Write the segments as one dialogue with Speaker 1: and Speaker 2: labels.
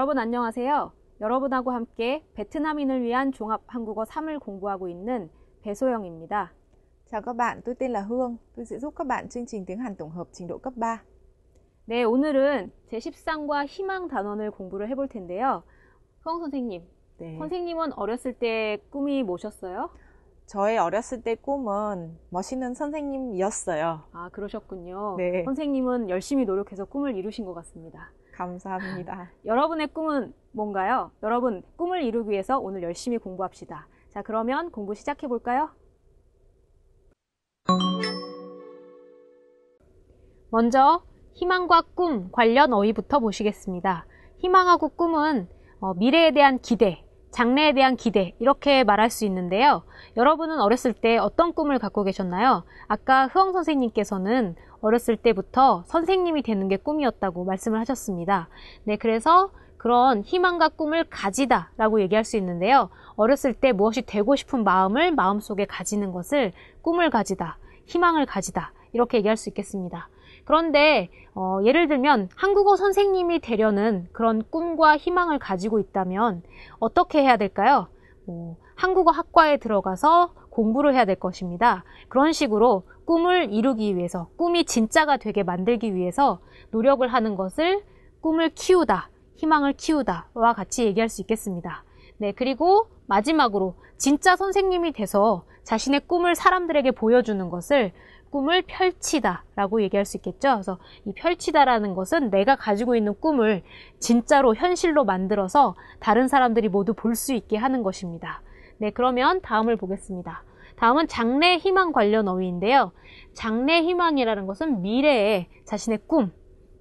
Speaker 1: 여러분 안녕하세요. 여러분하고 함께 베트남인을 위한 종합 한국어 3을 공부하고 있는 배소영입니다.
Speaker 2: Chào các bạn, tôi tên là Hương. Tôi sẽ giúp các bạn chương trình tiếng Hàn tổng hợp trình độ cấp 3.
Speaker 1: 네, 오늘은 제13과 희망 단원을 공부를 해볼 텐데요. 수영 선생님,
Speaker 2: 네.
Speaker 1: 선생님은 어렸을 때 꿈이 뭐셨어요?
Speaker 2: 저의 어렸을 때 꿈은 멋있는 선생님이었어요.
Speaker 1: 아, 그러셨군요.
Speaker 2: 네.
Speaker 1: 선생님은 열심히 노력해서 꿈을 이루신 것 같습니다.
Speaker 2: 감사합니다.
Speaker 1: 여러분의 꿈은 뭔가요? 여러분, 꿈을 이루기 위해서 오늘 열심히 공부합시다. 자, 그러면 공부 시작해 볼까요? 먼저 희망과 꿈 관련 어휘부터 보시겠습니다. 희망하고 꿈은 미래에 대한 기대, 장래에 대한 기대 이렇게 말할 수 있는데요. 여러분은 어렸을 때 어떤 꿈을 갖고 계셨나요? 아까 흐엉 선생님께서는 어렸을 때부터 선생님이 되는 게 꿈이었다고 말씀을 하셨습니다. 네, 그래서 그런 희망과 꿈을 가지다 라고 얘기할 수 있는데요. 어렸을 때 무엇이 되고 싶은 마음을 마음속에 가지는 것을 꿈을 가지다, 희망을 가지다 이렇게 얘기할 수 있겠습니다. 그런데 예를 들면 한국어 선생님이 되려는 그런 꿈과 희망을 가지고 있다면 어떻게 해야 될까요? 한국어 학과에 들어가서 공부를 해야 될 것입니다. 그런 식으로 꿈을 이루기 위해서, 꿈이 진짜가 되게 만들기 위해서 노력을 하는 것을 꿈을 키우다, 희망을 키우다와 같이 얘기할 수 있겠습니다. 네, 그리고 마지막으로 진짜 선생님이 돼서 자신의 꿈을 사람들에게 보여주는 것을 꿈을 펼치다 라고 얘기할 수 있겠죠. 그래서 이 펼치다라는 것은 내가 가지고 있는 꿈을 진짜로 현실로 만들어서 다른 사람들이 모두 볼 수 있게 하는 것입니다. 네, 그러면 다음을 보겠습니다. 다음은 장래 희망 관련 어휘인데요. 장래 희망이라는 것은 미래에 자신의 꿈,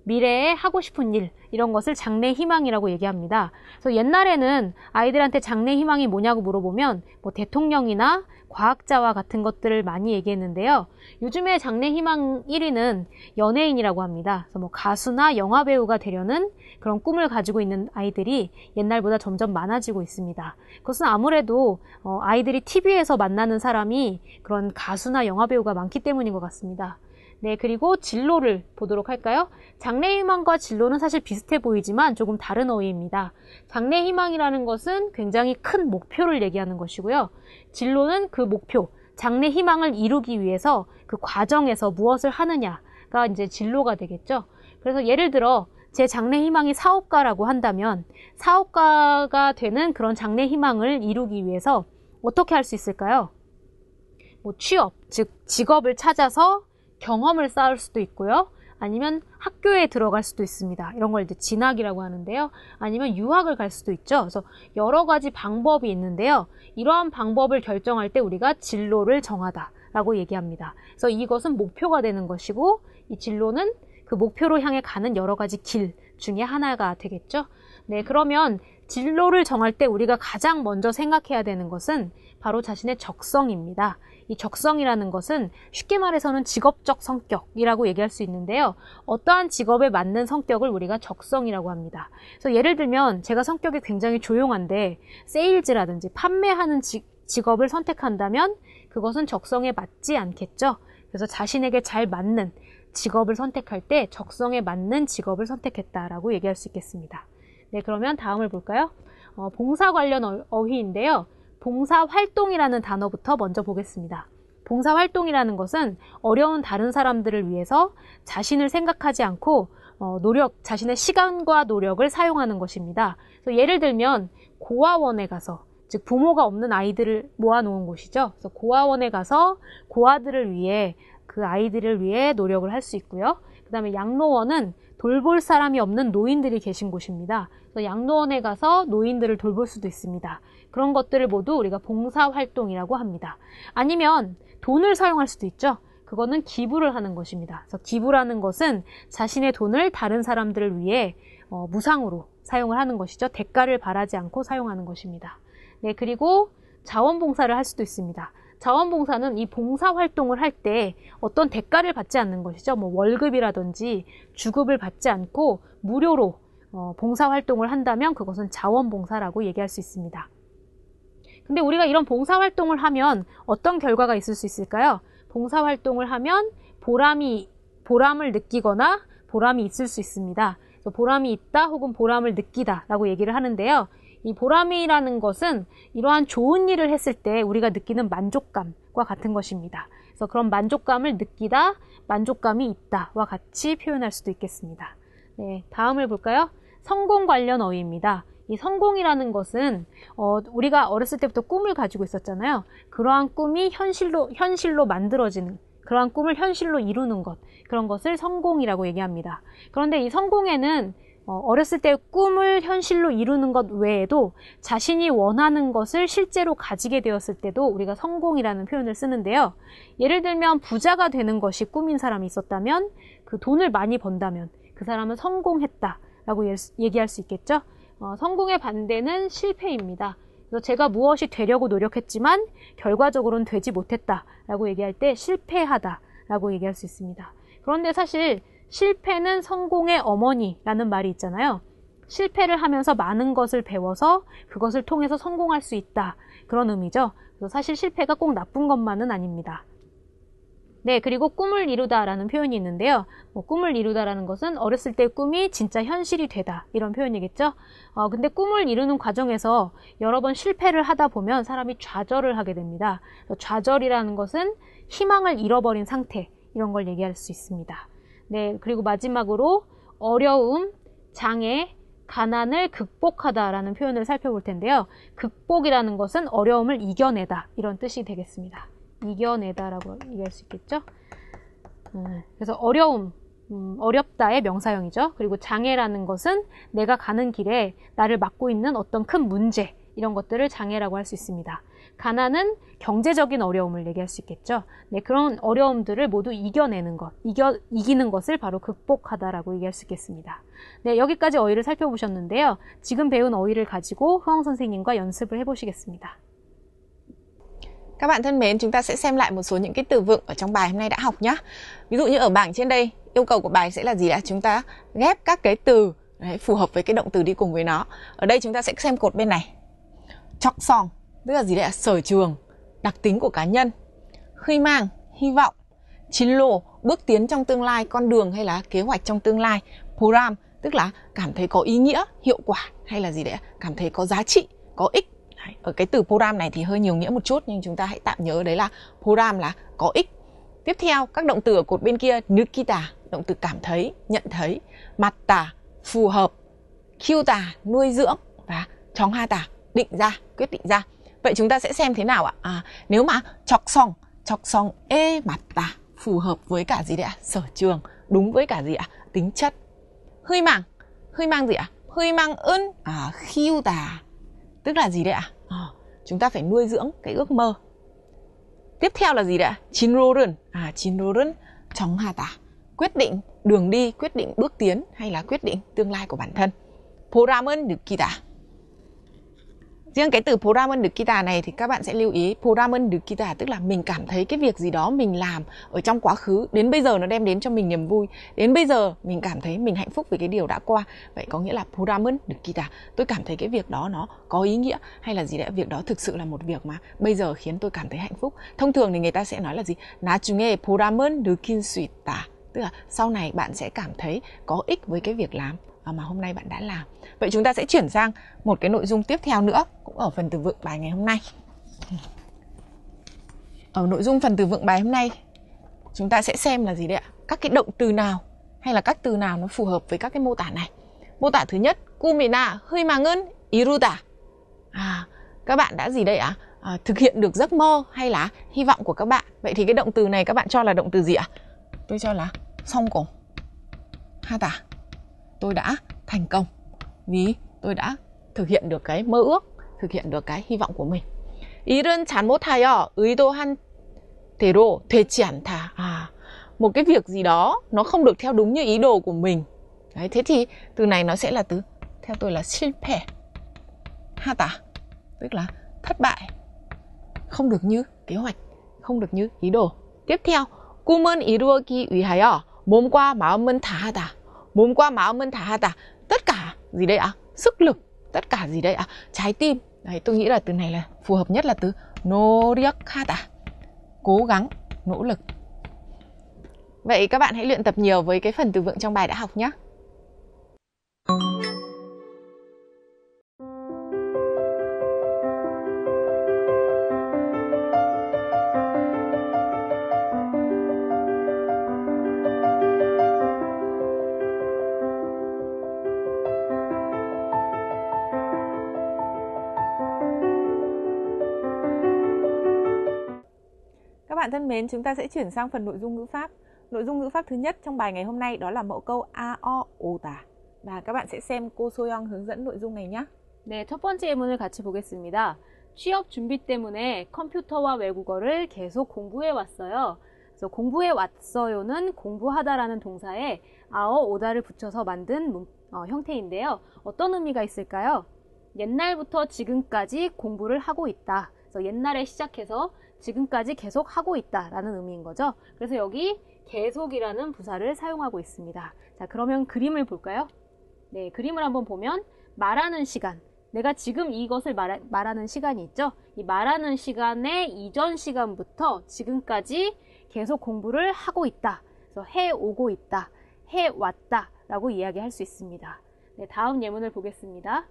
Speaker 1: 미래에 하고 싶은 일 이런 것을 장래 희망이라고 얘기합니다. 그래서 옛날에는 아이들한테 장래 희망이 뭐냐고 물어보면 뭐 대통령이나 과학자와 같은 것들을 많이 얘기했는데요. 요즘에 장래 희망 1위는 연예인이라고 합니다. 그래서 뭐 가수나 영화 배우가 되려는 그런 꿈을 가지고 있는 아이들이 옛날보다 점점 많아지고 있습니다. 그것은 아무래도 아이들이 TV에서 만나는 사람이 그런 가수나 영화 배우가 많기 때문인 것 같습니다. 네, 그리고 진로를 보도록 할까요? 장래 희망과 진로는 사실 비슷해 보이지만 조금 다른 어휘입니다. 장래 희망이라는 것은 굉장히 큰 목표를 얘기하는 것이고요. 진로는 그 목표, 장래 희망을 이루기 위해서 그 과정에서 무엇을 하느냐가 이제 진로가 되겠죠. 그래서 예를 들어 제 장래 희망이 사업가라고 한다면 사업가가 되는 그런 장래 희망을 이루기 위해서 어떻게 할 수 있을까요? 뭐 취업, 즉 직업을 찾아서 경험을 쌓을 수도 있고요. 아니면 학교에 들어갈 수도 있습니다. 이런 걸 이제 진학이라고 하는데요. 아니면 유학을 갈 수도 있죠. 그래서 여러 가지 방법이 있는데요. 이러한 방법을 결정할 때 우리가 진로를 정하다라고 얘기합니다. 그래서 이것은 목표가 되는 것이고 이 진로는 그 목표로 향해 가는 여러 가지 길 중에 하나가 되겠죠. 네, 그러면 진로를 정할 때 우리가 가장 먼저 생각해야 되는 것은 바로 자신의 적성입니다. 이 적성이라는 것은 쉽게 말해서는 직업적 성격이라고 얘기할 수 있는데요. 어떠한 직업에 맞는 성격을 우리가 적성이라고 합니다. 그래서 예를 들면 제가 성격이 굉장히 조용한데 세일즈라든지 판매하는 직업을 선택한다면 그것은 적성에 맞지 않겠죠. 그래서 자신에게 잘 맞는 직업을 선택할 때 적성에 맞는 직업을 선택했다라고 얘기할 수 있겠습니다. 네, 그러면 다음을 볼까요? 봉사 관련 어휘인데요. 봉사활동이라는 단어부터 먼저 보겠습니다. 봉사활동이라는 것은 어려운 다른 사람들을 위해서 자신을 생각하지 않고 자신의 시간과 노력을 사용하는 것입니다. 그래서 예를 들면 고아원에 가서, 즉 부모가 없는 아이들을 모아놓은 곳이죠. 그래서 고아원에 가서 고아들을 위해, 그 아이들을 위해 노력을 할 수 있고요. 그 다음에 양로원은 돌볼 사람이 없는 노인들이 계신 곳입니다. 그래서 양로원에 가서 노인들을 돌볼 수도 있습니다. 그런 것들을 모두 우리가 봉사활동이라고 합니다. 아니면 돈을 사용할 수도 있죠. 그거는 기부를 하는 것입니다. 그래서 기부라는 것은 자신의 돈을 다른 사람들을 위해 무상으로 사용을 하는 것이죠. 대가를 바라지 않고 사용하는 것입니다. 네, 그리고 자원봉사를 할 수도 있습니다. 자원봉사는 이 봉사활동을 할 때 어떤 대가를 받지 않는 것이죠. 뭐 월급이라든지 주급을 받지 않고 무료로 봉사활동을 한다면 그것은 자원봉사라고 얘기할 수 있습니다. 근데 우리가 이런 봉사활동을 하면 어떤 결과가 있을 수 있을까요? 봉사활동을 하면 보람을 느끼거나 보람이 있을 수 있습니다. 그래서 보람이 있다 혹은 보람을 느끼다 라고 얘기를 하는데요. 이 보람이라는 것은 이러한 좋은 일을 했을 때 우리가 느끼는 만족감과 같은 것입니다. 그래서 그런 만족감을 느끼다, 만족감이 있다와 같이 표현할 수도 있겠습니다. 네, 다음을 볼까요? 성공 관련 어휘입니다. 이 성공이라는 것은 우리가 어렸을 때부터 꿈을 가지고 있었잖아요. 그러한 꿈이 현실로 만들어지는, 그러한 꿈을 현실로 이루는 것, 그런 것을 성공이라고 얘기합니다. 그런데 이 성공에는 어렸을 때 꿈을 현실로 이루는 것 외에도 자신이 원하는 것을 실제로 가지게 되었을 때도 우리가 성공이라는 표현을 쓰는데요. 예를 들면 부자가 되는 것이 꿈인 사람이 있었다면, 그 돈을 많이 번다면 그 사람은 성공했다라고 얘기할 수 있겠죠. 성공의 반대는 실패입니다. 그래서 제가 무엇이 되려고 노력했지만 결과적으로는 되지 못했다라고 얘기할 때 실패하다라고 얘기할 수 있습니다. 그런데 사실 실패는 성공의 어머니라는 말이 있잖아요. 실패를 하면서 많은 것을 배워서 그것을 통해서 성공할 수 있다. 그런 의미죠. 그래서 사실 실패가 꼭 나쁜 것만은 아닙니다. 네, 그리고 꿈을 이루다라는 표현이 있는데요. 꿈을 이루다라는 것은 어렸을 때 꿈이 진짜 현실이 되다 이런 표현이겠죠. 근데 꿈을 이루는 과정에서 여러 번 실패를 하다 보면 사람이 좌절을 하게 됩니다. 좌절이라는 것은 희망을 잃어버린 상태, 이런 걸 얘기할 수 있습니다. 네, 그리고 마지막으로 어려움, 장애, 가난을 극복하다라는 표현을 살펴볼 텐데요. 극복이라는 것은 어려움을 이겨내다 이런 뜻이 되겠습니다. 이겨내다라고 얘기할 수 있겠죠. 그래서 어려움, 어렵다의 명사형이죠. 그리고 장애라는 것은 내가 가는 길에 나를 막고 있는 어떤 큰 문제, 이런 것들을 장애라고 할 수 있습니다. 가난은 경제적인 어려움을 얘기할 수 있겠죠. 네, 그런 어려움들을 모두 이겨내는 것, 이기는 것을 바로 극복하다라고 얘기할 수 있겠습니다. 네, 여기까지 어휘를 살펴보셨는데요. 지금 배운 어휘를 가지고 Hương 선생님과 연습을 해보시겠습니다.
Speaker 2: Các bạn thân mến, chúng ta sẽ xem lại một số những cái từ vựng ở trong bài hôm nay đã học nhé. Ví dụ như ở bảng trên đây, yêu cầu của bài sẽ là gì ạ? Chúng ta ghép các cái từ phù hợp với cái động từ đi cùng với nó. Ở đây chúng ta sẽ xem cột bên này. Chọc sòng, tức là gì đấy ạ? Sở trường, đặc tính của cá nhân. Hy mang, hy vọng. Chín lô, bước tiến trong tương lai, con đường hay là kế hoạch trong tương lai. Program, tức là cảm thấy có ý nghĩa, hiệu quả hay là gì đấy ạ? Cảm thấy có giá trị, có ích. Ở cái từ program này thì hơi nhiều nghĩa một chút, nhưng chúng ta hãy tạm nhớ đấy là program là có ích. Tiếp theo, các động từ ở cột bên kia, 느끼다, động từ cảm thấy, nhận thấy, 맞다, phù hợp, 키우다, nuôi dưỡng và 정하다, định ra, quyết định ra. Vậy chúng ta sẽ xem thế nào ạ? Nếu mà 적성 맞다, phù hợp với cả gì đấy ạ? Sở trường, đúng với cả gì ạ? Tính chất. 희망 gì ạ? 희망은 키우다, tức là gì đấy ạ? Chúng ta phải nuôi dưỡng cái ước mơ. Tiếp theo là gì đấy ạ? 진로는 정하다, quyết định đường đi, quyết định bước tiến hay là quyết định tương lai của bản thân. 보람은 느끼다. Riêng cái từ 보람은 느끼다 này thì các bạn sẽ lưu ý, 보람은 느끼다 tức là mình cảm thấy cái việc gì đó mình làm ở trong quá khứ đến bây giờ nó đem đến cho mình niềm vui, đến bây giờ mình cảm thấy mình hạnh phúc vì cái điều đã qua. Vậy có nghĩa là 보람은 느끼다, tôi cảm thấy cái việc đó nó có ý nghĩa hay là gì đấy, việc đó thực sự là một việc mà bây giờ khiến tôi cảm thấy hạnh phúc. Thông thường thì người ta sẽ nói là gì? 나중에 보람은 느낄 수 있다, tức là sau này bạn sẽ cảm thấy có ích với cái việc làm mà hôm nay bạn đã làm. Vậy chúng ta sẽ chuyển sang một cái nội dung tiếp theo nữa, cũng ở phần từ vựng bài ngày hôm nay. Ở nội dung phần từ vựng bài hôm nay, chúng ta sẽ xem là gì đấy ạ? Các cái động từ nào hay là các từ nào nó phù hợp với các cái mô tả này. Mô tả thứ nhất, 꿈이나 희망은 이루다. Các bạn đã gì đây ạ? Thực hiện được giấc mơ hay là hy vọng của các bạn. Vậy thì cái động từ này các bạn cho là động từ gì ạ? Tôi cho là 성공 하다. Tôi đã thành công vì tôi đã thực hiện được cái mơ ước, thực hiện được cái hy vọng của mình. 일은 잘못하여 의도한 대로 되지 않다. Một cái việc gì đó nó không được theo đúng như ý đồ của mình. Đấy, thế thì từ này nó sẽ là từ, theo tôi là 실패 하다, tức là thất bại, không được như kế hoạch, không được như ý đồ. Tiếp theo, 꿈은 이루기 위하여 몸과 마음은 다하다. 몸과 마음은 다하다, tất cả gì đây ạ? Sức lực, tất cả gì đây ạ? Trái tim. Đấy, tôi nghĩ là từ này là phù hợp nhất là từ 노력하다, cố gắng, nỗ lực. Vậy các bạn hãy luyện tập nhiều với cái phần từ vựng trong bài đã học nhé. bạn thân mến, chúng ta sẽ chuyển sang phần nội dung ngữ pháp. Nội dung ngữ pháp thứ nhất trong bài ngày hôm nay đó là mẫu câu ao 오다. Và các bạn sẽ xem cô Soyoung hướng dẫn nội dung này nhé.
Speaker 1: 네, 첫 번째 예문을 같이 보겠습니다. 취업 준비 때문에 컴퓨터와 외국어를 계속 공부해 왔어요. 그래서 공부해 왔어요는 공부하다라는 동사에 아어 오다를 붙여서 만든 형태인데요. 어떤 의미가 있을까요? 옛날부터 지금까지 공부를 하고 있다. 그래서 옛날에 시작해서 지금까지 계속 하고 있다라는 의미인 거죠. 그래서 여기 계속이라는 부사를 사용하고 있습니다. 자, 그러면 그림을 볼까요? 네, 그림을 한번 보면 말하는 시간, 내가 지금 이것을 말하는 시간이 있죠? 이 말하는 시간의 이전 시간부터 지금까지 계속 공부를 하고 있다. 그래서 해오고 있다, 해왔다 라고 이야기할 수 있습니다. 네, 다음 예문을 보겠습니다.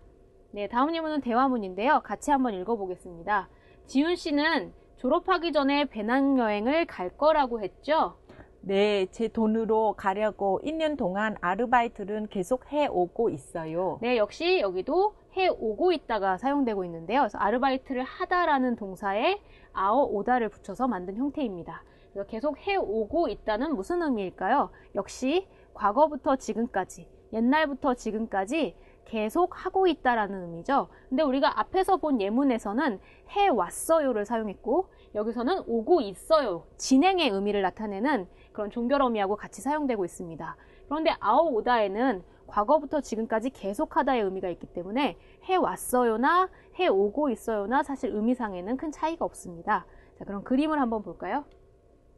Speaker 1: 네, 다음 예문은 대화문인데요. 같이 한번 읽어보겠습니다. 지훈 씨는 졸업하기 전에 배낭여행을 갈 거라고 했죠?
Speaker 2: 네, 제 돈으로 가려고 1년 동안 아르바이트를 계속 해오고 있어요.
Speaker 1: 네, 역시 여기도 해오고 있다가 사용되고 있는데요. 그래서 아르바이트를 하다라는 동사에 아어 오다를 붙여서 만든 형태입니다. 그래서 계속 해오고 있다는 무슨 의미일까요? 역시 과거부터 지금까지, 옛날부터 지금까지 계속 하고 있다라는 의미죠. 근데 우리가 앞에서 본 예문에서는 해왔어요를 사용했고 여기서는 오고 있어요, 진행의 의미를 나타내는 그런 종결어미하고 같이 사용되고 있습니다. 그런데 아오오다에는 과거부터 지금까지 계속하다의 의미가 있기 때문에 해왔어요나 해오고 있어요나 사실 의미상에는 큰 차이가 없습니다. 자, 그럼 그림을 한번 볼까요?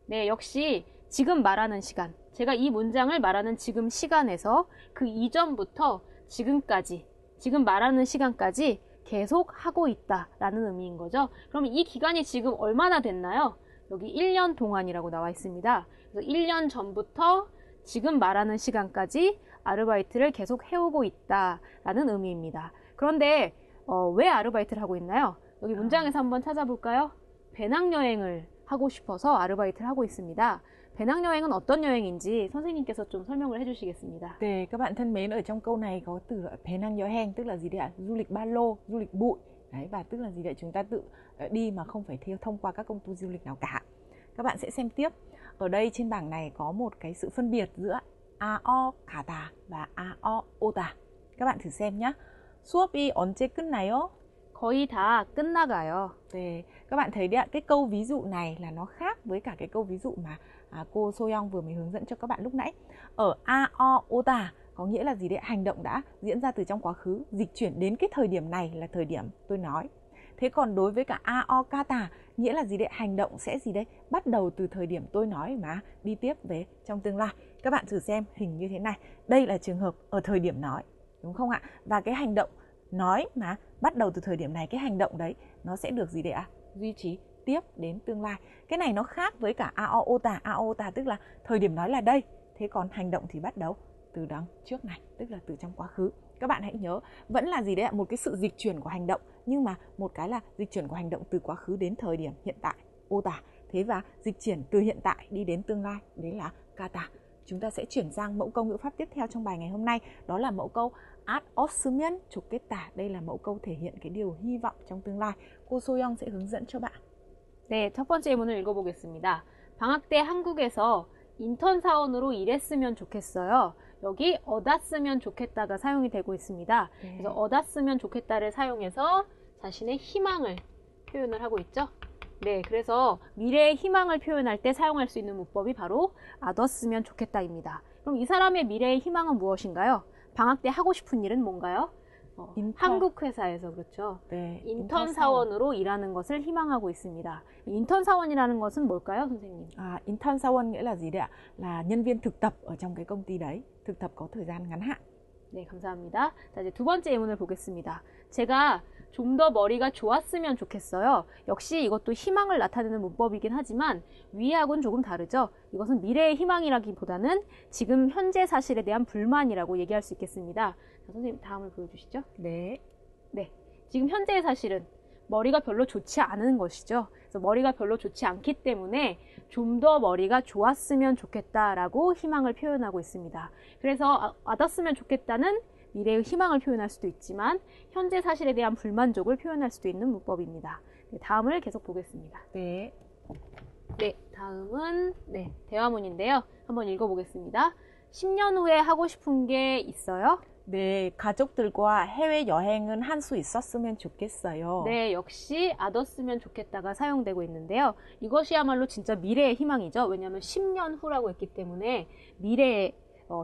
Speaker 1: 네, 역시 지금 말하는 시간, 제가 이 문장을 말하는 지금 시간에서 그 이전부터 지금까지, 지금 말하는 시간까지 계속 하고 있다라는 의미인 거죠. 그럼 이 기간이 지금 얼마나 됐나요? 여기 1년 동안이라고 나와 있습니다. 그래서 1년 전부터 지금 말하는 시간까지 아르바이트를 계속 해오고 있다라는 의미입니다. 그런데 왜 아르바이트를 하고 있나요? 여기 문장에서 한번 찾아볼까요? 배낭여행을 하고 싶어서 아르바이트를 하고 있습니다. 배낭여행은 어떤 여행인지 선생님께서 좀 설명을 해주시겠습니다.
Speaker 2: 네, các bạn thân mến, ở trong câu này có từ 배낭여행 tức là gì đấy ạ? Du lịch ba lô, du lịch bụi. Đấy, và tức là gì đấy? Chúng ta tự đi mà không phải theo thông qua các công ty du lịch nào cả. Các bạn sẽ xem tiếp. Ở đây trên bảng này có một cái sự phân biệt giữa ao 가다 và ao 오다. Các bạn thử xem nhé. 수업이 언제 끝나요?
Speaker 1: 거의 다 끝나가요.
Speaker 2: 네, các bạn thấy đấy ạ, cái câu ví dụ này là nó khác với cả cái câu ví dụ mà cô Soyoung vừa mới hướng dẫn cho các bạn lúc nãy. Ở ao oda có nghĩa là gì đấy? Hành động đã diễn ra từ trong quá khứ, dịch chuyển đến cái thời điểm này là thời điểm tôi nói. Thế còn đối với cả ao kata nghĩa là gì đấy? Hành động sẽ gì đấy? Bắt đầu từ thời điểm tôi nói mà đi tiếp về trong tương lai. Các bạn thử xem hình như thế này. Đây là trường hợp ở thời điểm nói, đúng không ạ? Và cái hành động nói mà bắt đầu từ thời điểm này, cái hành động đấy nó sẽ được gì đấy ạ? Duy trì tiếp đến tương lai. Cái này nó khác với cả aota. Aota tức là thời điểm nói là đây, thế còn hành động thì bắt đầu từ đằng trước này, tức là từ trong quá khứ. Các bạn hãy nhớ, vẫn là gì đấy ạ? Một cái sự dịch chuyển của hành động, nhưng mà một cái là dịch chuyển của hành động từ quá khứ đến thời điểm hiện tại, ota. Thế và dịch chuyển từ hiện tại đi đến tương lai, đấy là kata. Chúng ta sẽ chuyển sang mẫu câu ngữ pháp tiếp theo trong bài ngày hôm nay, đó là mẫu câu 았었으면 좋겠다. Đây là mẫu câu thể hiện cái điều hy vọng trong tương lai. cô Soyoung sẽ hướng dẫn cho bạn.
Speaker 1: 네, 첫 번째 예문을 읽어보겠습니다. 방학 때 한국에서 인턴 사원으로 일했으면 좋겠어요. 여기 얻었으면 좋겠다가 사용이 되고 있습니다.
Speaker 2: 네.
Speaker 1: 그래서 얻었으면 좋겠다를 사용해서 자신의 희망을 표현을 하고 있죠. 네, 그래서 미래의 희망을 표현할 때 사용할 수 있는 문법이 바로 얻었으면 좋겠다입니다. 그럼 이 사람의 미래의 희망은 무엇인가요? 방학 때 하고 싶은 일은 뭔가요? 한국 회사에서 그렇죠.
Speaker 2: 네,
Speaker 1: 인턴 사원으로 일하는 것을 희망하고 있습니다. 인턴 사원이라는 것은 뭘까요, 선생님?
Speaker 2: Intern 사원 nghĩa là gì đấy ạ? Là nhân viên thực tập ở trong cái công ty đấy, thực tập có thời gian ngắn hạn.
Speaker 1: 네, 감사합니다. 자, 이제 두 번째 예문을 보겠습니다. 제가 좀 더 머리가 좋았으면 좋겠어요. 역시 이것도 희망을 나타내는 문법이긴 하지만 위하고는 조금 다르죠. 이것은 미래의 희망이라기보다는 지금 현재 사실에 대한 불만이라고 얘기할 수 있겠습니다. 자, 선생님 다음을 보여주시죠.
Speaker 2: 네.
Speaker 1: 네, 지금 현재의 사실은 머리가 별로 좋지 않은 것이죠. 그래서 머리가 별로 좋지 않기 때문에 좀 더 머리가 좋았으면 좋겠다라고 희망을 표현하고 있습니다. 그래서 얻었으면 좋겠다는 미래의 희망을 표현할 수도 있지만 현재 사실에 대한 불만족을 표현할 수도 있는 문법입니다. 네, 다음을 계속 보겠습니다.
Speaker 2: 네.
Speaker 1: 네. 다음은 대화문인데요. 한번 읽어보겠습니다. 10년 후에 하고 싶은 게 있어요?
Speaker 2: 네, 가족들과 해외여행은 한 수 있었으면 좋겠어요.
Speaker 1: 네, 역시 아뒀으면 좋겠다가 사용되고 있는데요. 이것이야말로 진짜 미래의 희망이죠. 왜냐하면 10년 후라고 했기 때문에 미래의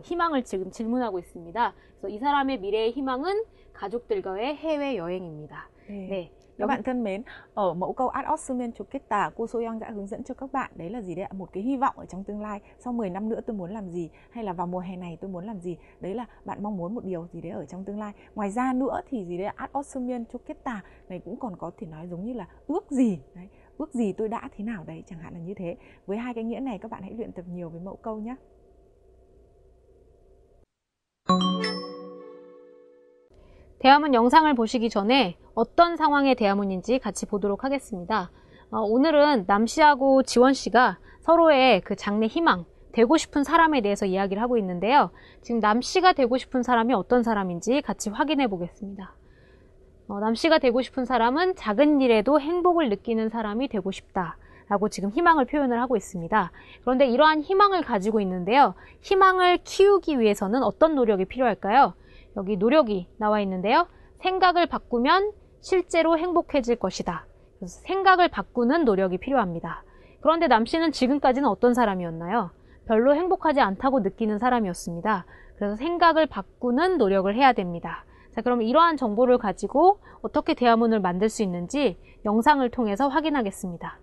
Speaker 1: 희망을 지금 질문하고 있습니다. 그래서 이 사람의 미래의 희망은 가족들과의 해외여행입니다.
Speaker 2: 네. Các bạn thân mến, ở mẫu câu ad ossumen 좋겠다, cô Soyoung đã hướng dẫn cho các bạn đấy là gì đấy ạ? Một cái hy vọng ở trong tương lai. Sau 10 năm nữa tôi muốn làm gì? Hay là vào mùa hè này tôi muốn làm gì? Đấy là bạn mong muốn một điều gì đấy ở trong tương lai. Ngoài ra nữa thì gì đấy ad ossumen 좋겠다 này cũng còn có thể nói giống như là ước gì đấy. Ước gì tôi đã thế nào đấy, chẳng hạn là như thế. Với hai cái nghĩa này các bạn hãy luyện tập nhiều với mẫu câu nhé.
Speaker 1: 대화문 영상을 보시기 전에 어떤 상황의 대화문인지 같이 보도록 하겠습니다. 오늘은 남씨하고 지원씨가 서로의 그 장래 희망, 되고 싶은 사람에 대해서 이야기를 하고 있는데요. 지금 남씨가 되고 싶은 사람이 어떤 사람인지 같이 확인해 보겠습니다. 남씨가 되고 싶은 사람은 작은 일에도 행복을 느끼는 사람이 되고 싶다 라고 지금 희망을 표현을 하고 있습니다. 그런데 이러한 희망을 가지고 있는데요. 희망을 키우기 위해서는 어떤 노력이 필요할까요? 여기 노력이 나와 있는데요. 생각을 바꾸면 실제로 행복해질 것이다. 그래서 생각을 바꾸는 노력이 필요합니다. 그런데 남씨는 지금까지는 어떤 사람이었나요? 별로 행복하지 않다고 느끼는 사람이었습니다. 그래서 생각을 바꾸는 노력을 해야 됩니다. 자, 그럼 이러한 정보를 가지고 어떻게 대화문을 만들 수 있는지 영상을 통해서 확인하겠습니다.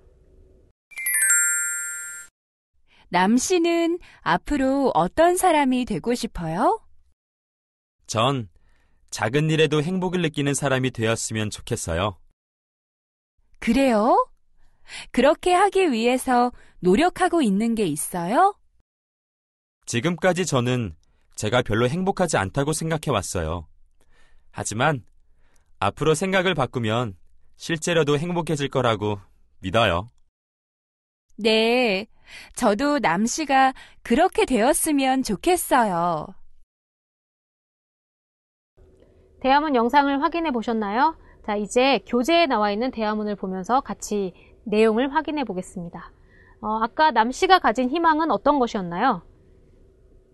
Speaker 3: 남씨는 앞으로 어떤 사람이 되고 싶어요?
Speaker 4: 전 작은 일에도 행복을 느끼는 사람이 되었으면 좋겠어요.
Speaker 3: 그래요? 그렇게 하기 위해서 노력하고 있는 게 있어요?
Speaker 4: 지금까지 저는 제가 별로 행복하지 않다고 생각해 왔어요. 하지만 앞으로 생각을 바꾸면 실제로도 행복해질 거라고 믿어요.
Speaker 3: 네, 저도 남씨가 그렇게 되었으면 좋겠어요.
Speaker 1: 대화문 영상을 확인해 보셨나요? 자, 이제 교재에 나와 있는 대화문을 보면서 같이 내용을 확인해 보겠습니다. 아까 남씨가 가진 희망은 어떤 것이었나요?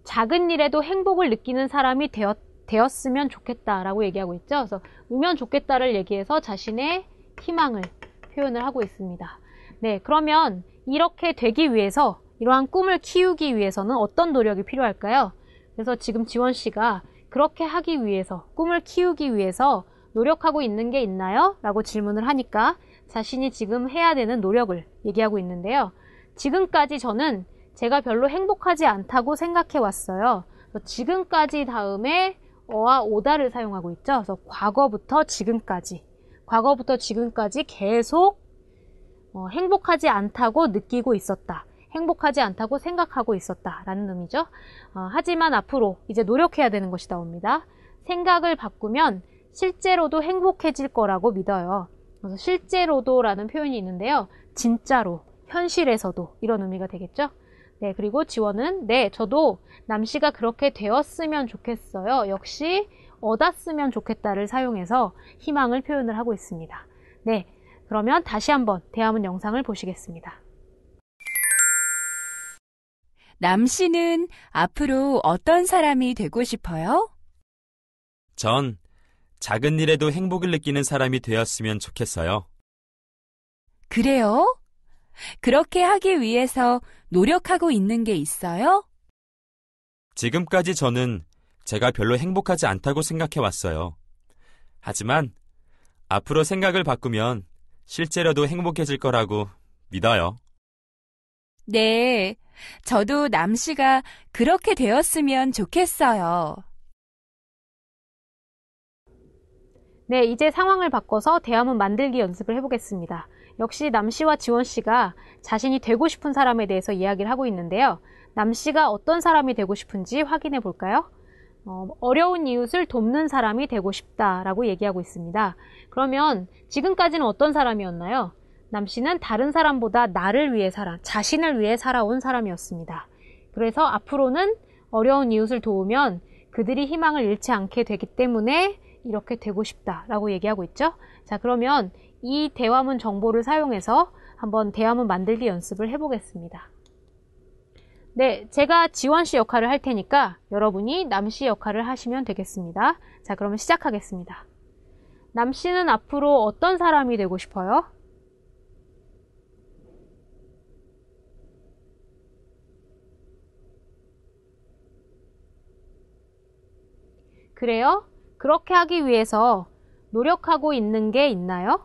Speaker 1: 작은 일에도 행복을 느끼는 사람이 되었으면 좋겠다라고 얘기하고 있죠. 그래서 으면 좋겠다를 얘기해서 자신의 희망을 표현을 하고 있습니다. 네, 그러면 이렇게 되기 위해서, 이러한 꿈을 키우기 위해서는 어떤 노력이 필요할까요? 그래서 지금 지원씨가 그렇게 하기 위해서, 꿈을 키우기 위해서 노력하고 있는 게 있나요? 라고 질문을 하니까 자신이 지금 해야 되는 노력을 얘기하고 있는데요. 지금까지 저는 제가 별로 행복하지 않다고 생각해 왔어요. 지금까지 다음에 어와 오다를 사용하고 있죠. 그래서 과거부터 지금까지 계속 행복하지 않다고 느끼고 있었다. 행복하지 않다고 생각하고 있었다 라는 의미죠. 하지만 앞으로 이제 노력해야 되는 것이 나옵니다. 생각을 바꾸면 실제로도 행복해질 거라고 믿어요. 그래서 실제로도 라는 표현이 있는데요. 진짜로, 현실에서도 이런 의미가 되겠죠. 네, 그리고 지원은 네, 저도 남씨가 그렇게 되었으면 좋겠어요. 역시 얻었으면 좋겠다를 사용해서 희망을 표현을 하고 있습니다. 네, 그러면 다시 한번 대화문 영상을 보시겠습니다.
Speaker 3: 남씨는 앞으로 어떤 사람이 되고 싶어요?
Speaker 4: 전 작은 일에도 행복을 느끼는 사람이 되었으면 좋겠어요.
Speaker 3: 그래요? 그렇게 하기 위해서 노력하고 있는 게 있어요?
Speaker 4: 지금까지 저는 제가 별로 행복하지 않다고 생각해 왔어요. 하지만 앞으로 생각을 바꾸면 실제로도 행복해질 거라고 믿어요.
Speaker 3: 네, 저도 남씨가 그렇게 되었으면 좋겠어요.
Speaker 1: 네, 이제 상황을 바꿔서 대화문 만들기 연습을 해보겠습니다. 역시 남씨와 지원씨가 자신이 되고 싶은 사람에 대해서 이야기를 하고 있는데요. 남씨가 어떤 사람이 되고 싶은지 확인해 볼까요? 어려운 이웃을 돕는 사람이 되고 싶다라고 얘기하고 있습니다. 그러면 지금까지는 어떤 사람이었나요? 남씨는 다른 사람보다 나를 위해 자신을 위해 살아온 사람이었습니다. 그래서 앞으로는 어려운 이웃을 도우면 그들이 희망을 잃지 않게 되기 때문에 이렇게 되고 싶다라고 얘기하고 있죠. 자, 그러면 이 대화문 정보를 사용해서 한번 대화문 만들기 연습을 해보겠습니다. 네, 제가 지원씨 역할을 할 테니까 여러분이 남씨 역할을 하시면 되겠습니다. 자, 그러면 시작하겠습니다. 남씨는 앞으로 어떤 사람이 되고 싶어요? 그래요? 그렇게 하기 위해서 노력하고 있는 게 있나요?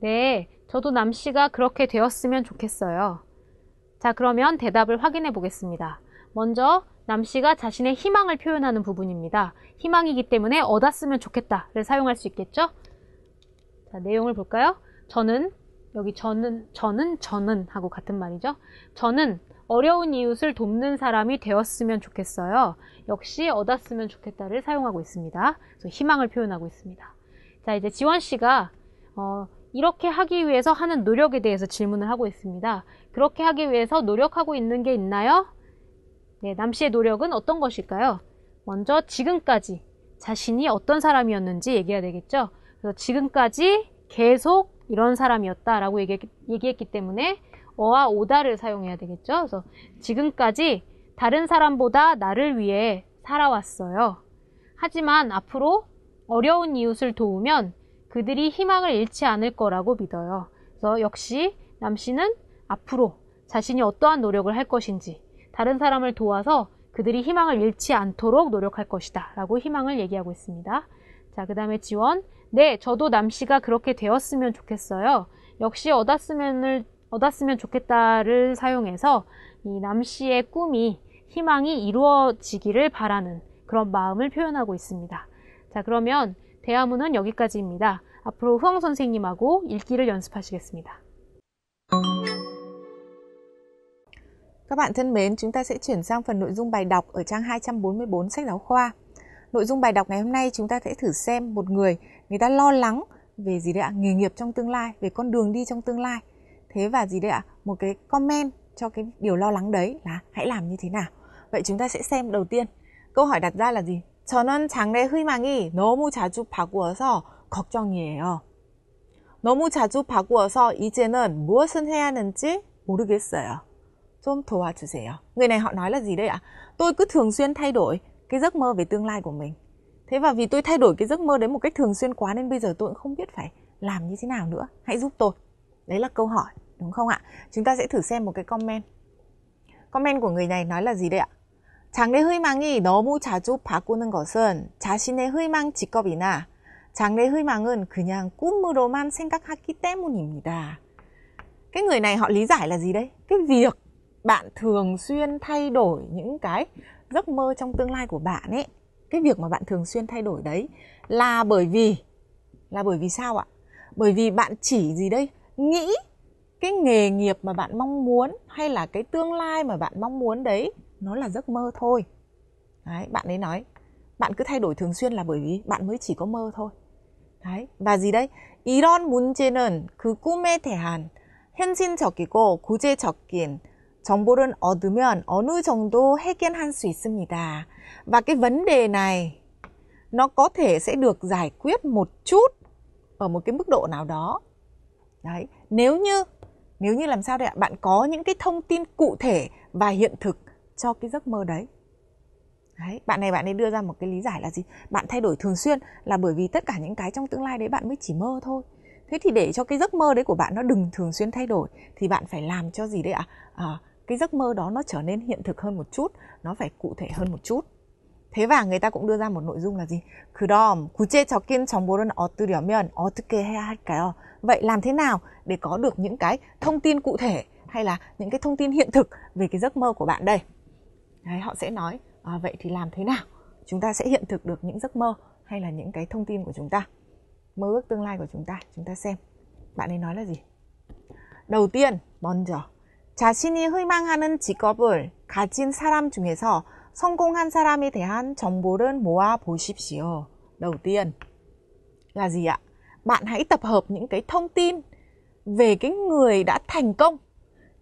Speaker 1: 네, 저도 남씨가 그렇게 되었으면 좋겠어요. 자, 그러면 대답을 확인해 보겠습니다. 먼저 남씨가 자신의 희망을 표현하는 부분입니다. 희망이기 때문에 얻었으면 좋겠다를 사용할 수 있겠죠? 자, 내용을 볼까요? 여기 저는 하고 같은 말이죠. 저는 어려운 이웃을 돕는 사람이 되었으면 좋겠어요. 역시 얻었으면 좋겠다를 사용하고 있습니다. 그래서 희망을 표현하고 있습니다. 자, 이제 지원씨가 이렇게 하기 위해서 하는 노력에 대해서 질문을 하고 있습니다. 그렇게 하기 위해서 노력하고 있는 게 있나요? 네, 남씨의 노력은 어떤 것일까요? 먼저 지금까지 자신이 어떤 사람이었는지 얘기해야 되겠죠? 그래서 지금까지 계속 이런 사람이었다라고 얘기했기 때문에 어와 오다를 사용해야 되겠죠? 그래서 지금까지 다른 사람보다 나를 위해 살아왔어요. 하지만 앞으로 어려운 이웃을 도우면 그들이 희망을 잃지 않을 거라고 믿어요. 그래서 역시 남씨는 앞으로 자신이 어떠한 노력을 할 것인지 다른 사람을 도와서 그들이 희망을 잃지 않도록 노력할 것이다 라고 희망을 얘기하고 있습니다. 자, 그 다음에 지원. 네, 저도 남씨가 그렇게 되었으면 좋겠어요. 역시 얻었으면 좋겠다를 사용해서 이 남씨의 꿈이 희망이 이루어지기를 바라는 그런 마음을 표현하고 있습니다. 자, 그러면 대화문은 여기까지입니다. 앞으로 후엉 선생님하고 읽기를 연습하시겠습니다.
Speaker 2: Các bạn thân mến, chúng ta sẽ chuyển sang phần nội dung bài đọc ở trang 244 sách giáo khoa. Nội dung bài đọc ngày hôm nay chúng ta sẽ thử xem một người ta lo lắng về gì đấy ạ? Nghề nghiệp trong tương lai, về con đường đi trong tương lai. Thế và gì đấy ạ? Một cái comment cho cái điều lo lắng đấy là hãy làm như thế nào. Vậy chúng ta sẽ xem đầu tiên. câu hỏi đặt ra là gì? 저는 장래 희망이 너무 자주 바꾸어서 걱정이에요. 너무 자주 바꾸어서 이제는 무엇을 해야 하는지 모르겠어요. 좀 도와주세요. Người này họ nói là gì đây ạ? Tôi cứ thường xuyên thay đổi cái giấc mơ về tương lai của mình. Thế và vì tôi thay đổi cái giấc mơ đấy một cách thường xuyên quá nên bây giờ tôi cũng không biết phải làm như thế nào nữa. Hãy giúp tôi. Đấy là câu hỏi, đúng không ạ? Chúng ta sẽ thử xem một cái comment. Comment của người này nói là gì đây ạ? 장래 희망이 너무 자주 바꾸는 것은 자신의 희망 직업이나 장래 희망은 그냥 꿈으로만 생각하기 때문입니다. Cái người này họ lý giải là gì đây? Cái việc bạn thường xuyên thay đổi những cái giấc mơ trong tương lai của bạn ấy, cái việc mà bạn thường xuyên thay đổi đấy là bởi vì sao ạ? Bởi vì bạn chỉ gì đây? Nghĩ cái nghề nghiệp mà bạn mong muốn hay là cái tương lai mà bạn mong muốn đấy nó là giấc mơ thôi. Đấy, bạn ấy nói bạn cứ thay đổi thường xuyên là bởi vì bạn mới chỉ có mơ thôi. Đấy, và gì đấy? 이런 문제는 그 꿈에 대한 현실적이고 구체적인 정보를 얻으면 어느 정도 해결할 수 있습니다. Và cái vấn đề này nó có thể sẽ được giải quyết một chút ở một cái mức độ nào đó. Đấy, nếu như làm sao đấy ạ? Bạn có những cái thông tin cụ thể và hiện thực cho cái giấc mơ đấy. Đấy, bạn ấy đưa ra một cái lý giải là gì? Bạn thay đổi thường xuyên là bởi vì tất cả những cái trong tương lai đấy bạn mới chỉ mơ thôi. Thế thì để cho cái giấc mơ đấy của bạn nó đừng thường xuyên thay đổi thì bạn phải làm cho gì đấy ạ? Cái giấc mơ đó nó trở nên hiện thực hơn một chút, nó phải cụ thể hơn một chút. Thế và người ta cũng đưa ra một nội dung là gì? 그럼 구체적인 정보를 얻으려면 어떻게 해야 할까요? Vậy làm thế nào để có được những cái thông tin cụ thể hay là những cái thông tin hiện thực về cái giấc mơ của bạn đây? Đấy, họ sẽ nói vậy thì làm thế nào chúng ta sẽ hiện thực được những giấc mơ hay là những cái thông tin của chúng ta, mơ ước tương lai của chúng ta xem. Bạn ấy nói là gì? đầu tiên, 먼저 자신이 희망하는 직업을 가진 사람 중에서 성공한 사람에 대한 정보를 모아 보십시오. Đầu tiên là gì ạ? Bạn hãy tập hợp những cái thông tin về cái người đã thành công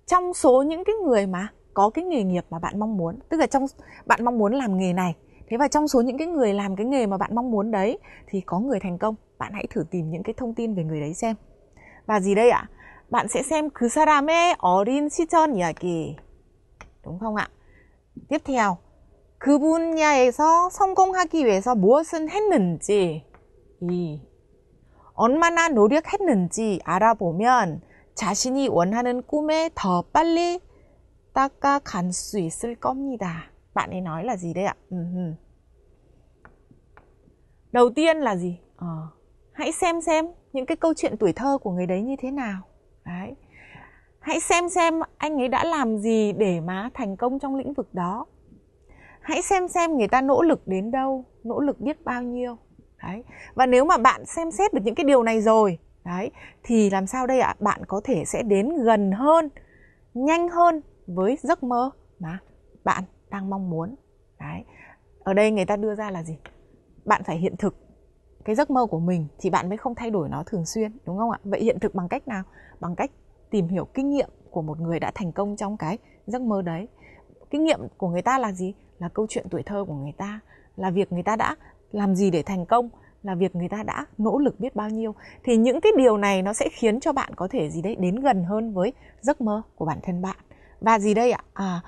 Speaker 2: trong số những cái người mà có cái nghề nghiệp mà bạn mong muốn. Tức là bạn mong muốn làm nghề này. Thế và trong số những cái người làm cái nghề mà bạn mong muốn đấy thì có người thành công. Bạn hãy thử tìm những cái thông tin về người đấy xem. Và gì đây ạ? Bạn sẽ xem 그 사람의 어린 시절 이야기. đúng không ạ? tiếp theo, 그 분야에서 성공하기 위해서 무엇은 했는지, 얼마나 노력했는지 알아보면 자신이 원하는 꿈에 더 빨리 다가갈 수 있을 겁니다. Bạn ấy nói là gì đây ạ? Đầu tiên là gì? Hãy xem những cái câu chuyện tuổi thơ của người đấy như thế nào. Đấy. Hãy xem anh ấy đã làm gì để mà thành công trong lĩnh vực đó. Hãy xem người ta nỗ lực đến đâu, nỗ lực biết bao nhiêu. Đấy. Và nếu mà bạn xem xét được những cái điều này rồi, đấy, thì làm sao đây ạ? Bạn có thể sẽ đến gần hơn, nhanh hơn với giấc mơ mà bạn đang mong muốn. Đấy. Ở đây người ta đưa ra là gì? Bạn phải hiện thực cái giấc mơ của mình thì bạn mới không thay đổi nó thường xuyên, đúng không ạ? Vậy hiện thực bằng cách nào? Bằng cách tìm hiểu kinh nghiệm của một người đã thành công trong cái giấc mơ đấy. Kinh nghiệm của người ta là gì? Là câu chuyện tuổi thơ của người ta, là việc người ta đã làm gì để thành công, là việc người ta đã nỗ lực biết bao nhiêu. Thì những cái điều này nó sẽ khiến cho bạn có thể gì đấy đến gần hơn với giấc mơ của bản thân bạn. Và gì đây ạ?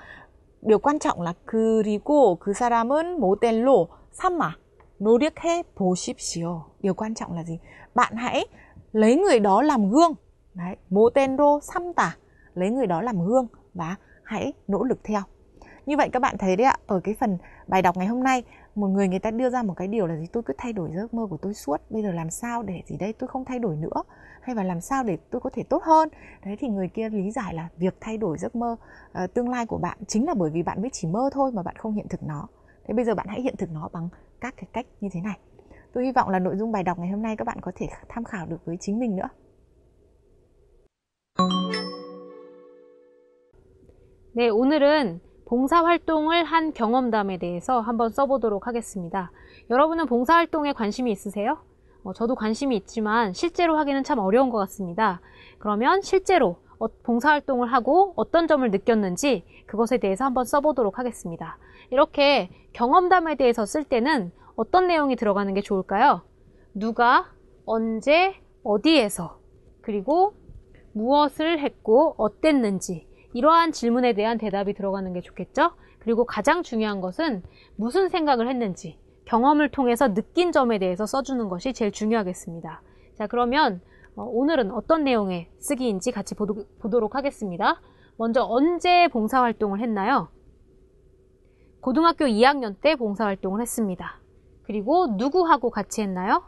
Speaker 2: Điều quan trọng là 그리고 그 사람은 모델로 삼아 노력해 보십시오. Điều quan trọng là gì? Bạn hãy lấy người đó làm gương. Đấy, 모델로 삼다, lấy người đó làm gương và hãy nỗ lực theo. Như vậy các bạn thấy đấy ạ, ở cái phần bài đọc ngày hôm nay, một người ta đưa ra một cái điều là gì? Tôi cứ thay đổi giấc mơ của tôi suốt, bây giờ làm sao để gì đây tôi không thay đổi nữa, hay là làm sao để tôi có thể tốt hơn. Đấy, thì người kia lý giải là việc thay đổi giấc mơ tương lai của bạn chính là bởi vì bạn mới chỉ mơ thôi mà bạn không hiện thực nó. Thế bây giờ bạn hãy hiện thực nó bằng các cái cách như thế này. Tôi hy vọng là nội dung bài đọc ngày hôm nay các bạn có thể tham khảo được với chính mình nữa.
Speaker 1: 네, 오늘은 봉사활동을 한 경험담에 대해서 한번 써보도록 하겠습니다. 여러분은 봉사활동에 관심이 있으세요? 저도 관심이 있지만 실제로 하기는 참 어려운 것 같습니다. 그러면 실제로 봉사활동을 하고 어떤 점을 느꼈는지 그것에 대해서 한번 써보도록 하겠습니다. 이렇게 경험담에 대해서 쓸 때는 어떤 내용이 들어가는 게 좋을까요? 누가, 언제, 어디에서, 그리고 무엇을 했고 어땠는지, 이러한 질문에 대한 대답이 들어가는 게 좋겠죠? 그리고 가장 중요한 것은 무슨 생각을 했는지, 경험을 통해서 느낀 점에 대해서 써주는 것이 제일 중요하겠습니다. 자, 그러면 오늘은 어떤 내용의 쓰기인지 같이 보도록 하겠습니다. 먼저 언제 봉사활동을 했나요? 고등학교 2학년 때 봉사활동을 했습니다. 그리고 누구하고 같이 했나요?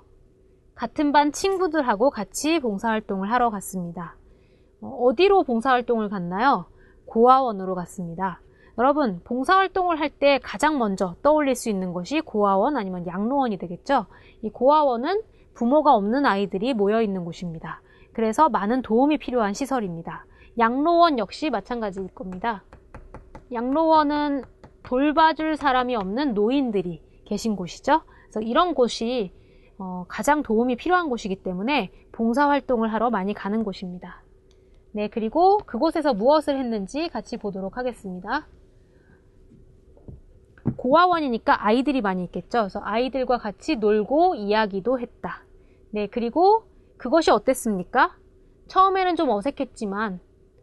Speaker 1: 같은 반 친구들하고 같이 봉사활동을 하러 갔습니다. 어디로 봉사활동을 갔나요? 고아원으로 갔습니다. 여러분, 봉사활동을 할 때 가장 먼저 떠올릴 수 있는 것이 고아원 아니면 양로원이 되겠죠? 이 고아원은 부모가 없는 아이들이 모여있는 곳입니다. 그래서 많은 도움이 필요한 시설입니다. 양로원 역시 마찬가지일 겁니다. 양로원은 돌봐줄 사람이 없는 노인들이 계신 곳이죠. 그래서 이런 곳이 가장 도움이 필요한 곳이기 때문에 봉사활동을 하러 많이 가는 곳입니다. 네, 그리고 그곳에서 무엇을 했는지 같이 보도록 하겠습니다. 고아원이니까 아이들이 많이 있겠죠. 그래서 아이들과 같이 놀고 이야기도 했다. 네, 그리고 그것이 어땠습니까? 처음에는 좀 어색했지만,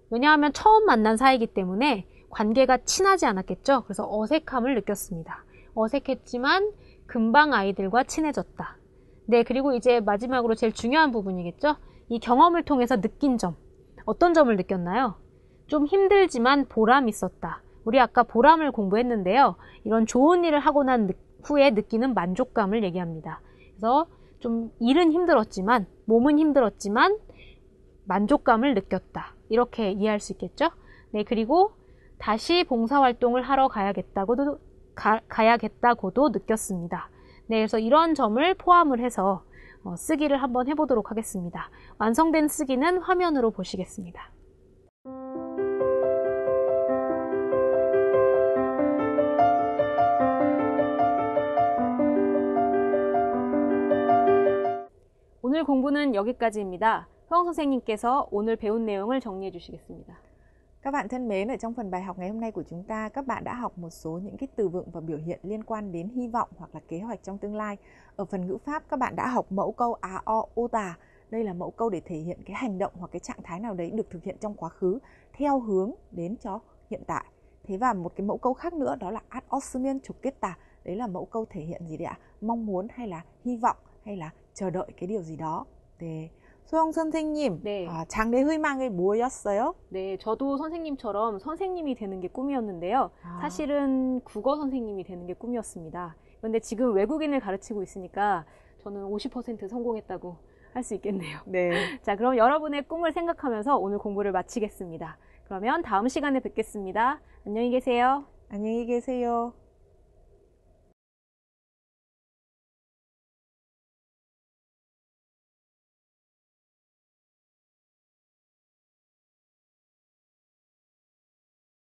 Speaker 1: 왜냐하면 처음 만난 사이이기 때문에 관계가 친하지 않았겠죠. 그래서 어색함을 느꼈습니다. 어색했지만 금방 아이들과 친해졌다. 네, 그리고 이제 마지막으로 제일 중요한 부분이겠죠. 이 경험을 통해서 느낀 점. 어떤 점을 느꼈나요? 좀 힘들지만 보람 있었다. 우리 아까 보람을 공부했는데요. 이런 좋은 일을 하고 난 후에 느끼는 만족감을 얘기합니다. 그래서 좀 일은 힘들었지만, 몸은 힘들었지만 만족감을 느꼈다. 이렇게 이해할 수 있겠죠? 네, 그리고 다시 봉사활동을 하러 가야겠다고도 느꼈습니다. 네, 그래서 이런 점을 포함을 해서 쓰기를 한번 해보도록 하겠습니다. 완성된 쓰기는 화면으로 보시겠습니다. 오늘 공부는 여기까지입니다. 효영 선생님께서 오늘 배운 내용을 정리해 주시겠습니다.
Speaker 2: Các bạn thân mến, ở trong phần bài học ngày hôm nay của chúng ta, các bạn đã học một số những cái từ vựng và biểu hiện liên quan đến hy vọng hoặc là kế hoạch trong tương lai. Ở phần ngữ pháp, các bạn đã học mẫu câu a o ô tà. Đây là mẫu câu để thể hiện cái hành động hoặc cái trạng thái nào đấy được thực hiện trong quá khứ theo hướng đến cho hiện tại. Thế và một cái mẫu câu khác nữa đó là ad osmian 좋겠다. Đấy là mẫu câu thể hiện gì đấy ạ? Mong muốn hay là hy vọng hay là chờ đợi cái điều gì đó. 네. 소영 선생님,
Speaker 1: 네.
Speaker 2: 장래 희망이 뭐였어요?
Speaker 1: 네, 저도 선생님처럼 선생님이 되는 게 꿈이었는데요. 사실은 국어 선생님이 되는 게 꿈이었습니다. 그런데 지금 외국인을 가르치고 있으니까 저는 50% 성공했다고 할 수 있겠네요.
Speaker 2: 네.
Speaker 1: 자, 그럼 여러분의 꿈을 생각하면서 오늘 공부를 마치겠습니다. 그러면 다음 시간에 뵙겠습니다. 안녕히 계세요.
Speaker 2: 안녕히 계세요.